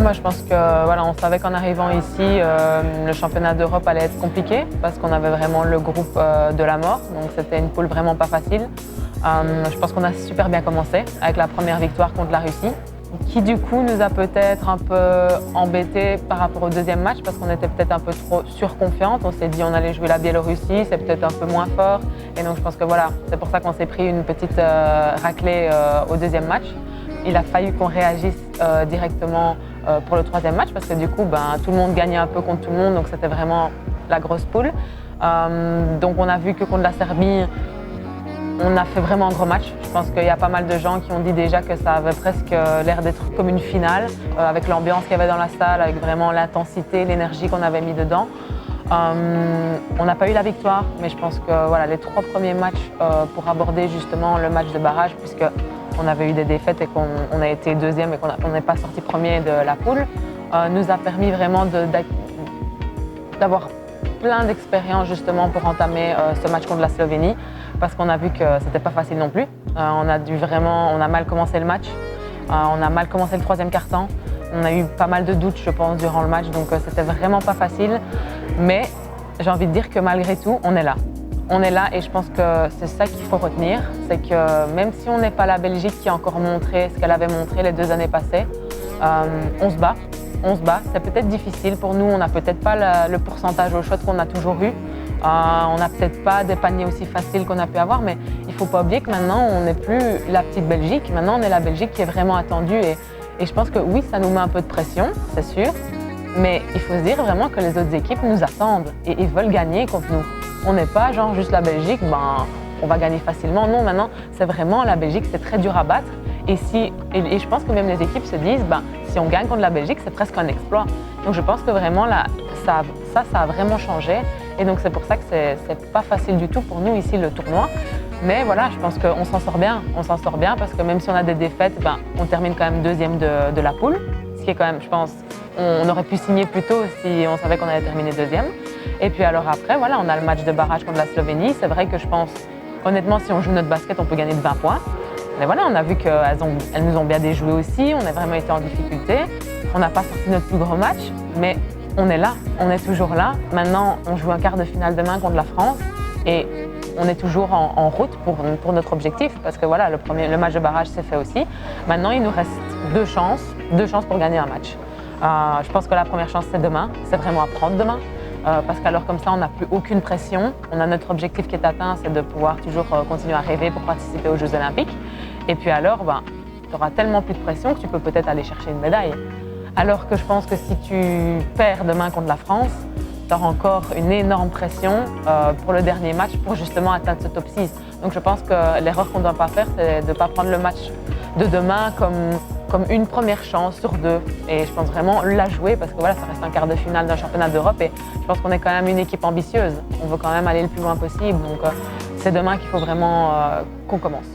moi je pense que voilà, on savait qu'en arrivant ici, le championnat d'Europe allait être compliqué parce qu'on avait vraiment le groupe de la mort, donc c'était une poule vraiment pas facile. Je pense qu'on a super bien commencé avec la première victoire contre la Russie, qui du coup nous a peut-être un peu embêtés par rapport au deuxième match parce qu'on était peut-être un peu trop surconfiante. On s'est dit on allait jouer la Biélorussie, c'est peut-être un peu moins fort, et donc je pense que voilà, c'est pour ça qu'on s'est pris une petite raclée au deuxième match. Il a fallu qu'on réagisse directement pour le troisième match parce que du coup, tout le monde gagnait un peu contre tout le monde, donc c'était vraiment la grosse poule. Donc on a vu que contre la Serbie, on a fait vraiment un gros match. Je pense qu'il y a pas mal de gens qui ont dit déjà que ça avait presque l'air d'être comme une finale, avec l'ambiance qu'il y avait dans la salle, avec vraiment l'intensité, l'énergie qu'on avait mis dedans. On n'a pas eu la victoire, mais je pense que voilà, les 3 premiers matchs pour aborder justement le match de barrage, puisque on avait eu des défaites et qu'on a été deuxième et qu'on n'est pas sorti premier de la poule, nous a permis vraiment d'avoir plein d'expériences justement pour entamer ce match contre la Slovénie, parce qu'on a vu que c'était pas facile non plus. On a mal commencé le match, on a mal commencé le troisième quart-temps, on a eu pas mal de doutes je pense durant le match, donc c'était vraiment pas facile, mais j'ai envie de dire que malgré tout on est là. On est là et je pense que c'est ça qu'il faut retenir, c'est que même si on n'est pas la Belgique qui a encore montré ce qu'elle avait montré les 2 années passées, on se bat. C'est peut-être difficile pour nous, on n'a peut-être pas le pourcentage au shot qu'on a toujours eu, on n'a peut-être pas des paniers aussi faciles qu'on a pu avoir, mais il ne faut pas oublier que maintenant on n'est plus la petite Belgique, maintenant on est la Belgique qui est vraiment attendue, et je pense que oui, ça nous met un peu de pression, c'est sûr, mais il faut se dire vraiment que les autres équipes nous attendent et ils veulent gagner contre nous. On n'est pas genre juste la Belgique, on va gagner facilement. Non, maintenant, c'est vraiment la Belgique, c'est très dur à battre. Et je pense que même les équipes se disent, si on gagne contre la Belgique, c'est presque un exploit. Donc je pense que vraiment, là, ça a vraiment changé. Et donc c'est pour ça que c'est pas facile du tout pour nous ici, le tournoi. Mais voilà, je pense qu'on s'en sort bien. On s'en sort bien parce que même si on a des défaites, on termine quand même deuxième de la poule. Ce qui est quand même, je pense, on aurait pu signer plus tôt si on savait qu'on allait terminer deuxième. Et puis alors après, voilà, on a le match de barrage contre la Slovénie. C'est vrai que je pense, honnêtement, si on joue notre basket, on peut gagner de 20 points. Mais voilà, on a vu qu'elles nous ont bien déjoué aussi. On a vraiment été en difficulté. On n'a pas sorti notre plus gros match, mais on est là. On est toujours là. Maintenant, on joue un quart de finale demain contre la France. Et on est toujours en route pour notre objectif. Parce que voilà, le match de barrage s'est fait aussi. Maintenant, il nous reste 2 chances pour gagner un match. Je pense que la première chance, c'est demain. C'est vraiment à prendre demain. Parce qu'alors comme ça, on n'a plus aucune pression. On a notre objectif qui est atteint, c'est de pouvoir toujours continuer à rêver pour participer aux Jeux Olympiques. Et puis alors, tu auras tellement plus de pression que tu peux peut-être aller chercher une médaille. Alors que je pense que si tu perds demain contre la France, tu auras encore une énorme pression pour le dernier match pour justement atteindre ce top 6. Donc je pense que l'erreur qu'on ne doit pas faire, c'est de ne pas prendre le match de demain comme une première chance sur 2. Et je pense vraiment la jouer parce que voilà, ça reste un quart de finale d'un championnat d'Europe et je pense qu'on est quand même une équipe ambitieuse. On veut quand même aller le plus loin possible. Donc c'est demain qu'il faut vraiment qu'on commence.